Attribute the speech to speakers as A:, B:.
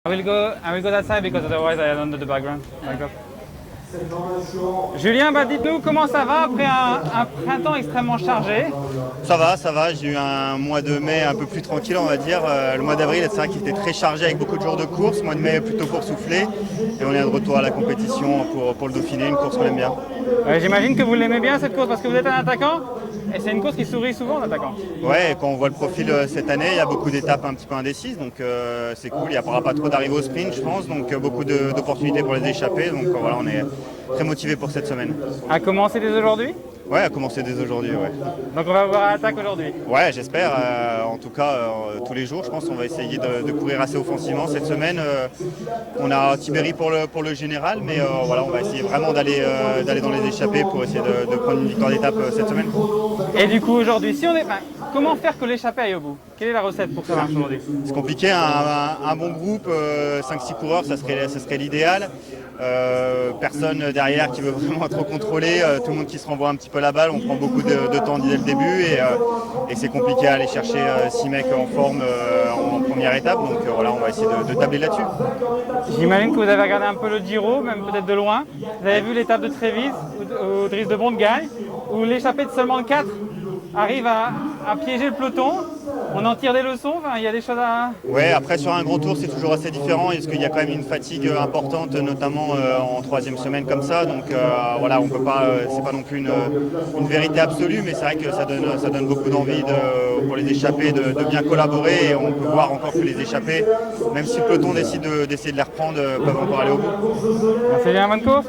A: I will go that side because otherwise I don't do the background. Julien, dites-nous comment ça va après un printemps extrêmement chargé.
B: Ça va, j'ai eu un mois de mai un peu plus tranquille on va dire. Le mois d'avril c'est vrai qu'il était très chargé avec beaucoup de jours de course, le mois de mai plutôt boursouflé et on est de retour à la compétition pour le Dauphiné, une course qu'on aime bien.
A: J'imagine que vous l'aimez bien cette course parce que vous êtes un attaquant et c'est une course qui sourit souvent en attaquant.
B: Ouais, et quand on voit le profil cette année, il y a beaucoup d'étapes un petit peu indécises, donc c'est cool, il n'y aura pas trop d'arrivées au sprint je pense, donc beaucoup d'opportunités pour les échapper, donc voilà, on est très motivé pour cette semaine.
A: À commencer dès aujourd'hui?
B: Ouais, à commencer dès aujourd'hui, ouais.
A: Donc on va voir à l'attaque aujourd'hui?
B: Ouais, j'espère. En tout cas, tous les jours, je pense qu'on va essayer de courir assez offensivement. Cette semaine, on a Tibéri pour le général, mais voilà, on va essayer vraiment d'aller dans les échappées pour essayer de prendre une victoire d'étape cette semaine.
A: Et du coup aujourd'hui, comment faire que l'échappée aille au bout? Quelle est la recette pour que ça marche aujourd'hui?
B: C'est compliqué, un bon groupe, 5-6 coureurs, ça serait l'idéal. Personne derrière qui veut vraiment trop contrôler, tout le monde qui se renvoie un petit peu la balle, on prend beaucoup de temps dès le début et c'est compliqué à aller chercher 6 mecs en forme en première étape, donc voilà, on va essayer de tabler là-dessus.
A: J'imagine que vous avez regardé un peu le Giro, même peut-être de loin. Vous avez vu l'étape de Trévise où Dries de Bondt gagne, où l'échappée de seulement 4 arrive à piéger le peloton. On en tire des leçons, il y a des choses à...
B: Ouais, après sur un gros tour c'est toujours assez différent parce qu'il y a quand même une fatigue importante, notamment en troisième semaine comme ça, donc voilà, on peut pas, c'est pas non plus une vérité absolue, mais c'est vrai que ça donne beaucoup d'envie pour les échappés de bien collaborer, et on peut voir encore que les échappés, même si le peloton décide d'essayer de les reprendre, peuvent encore aller au bout.
A: C'est bien, bonne course.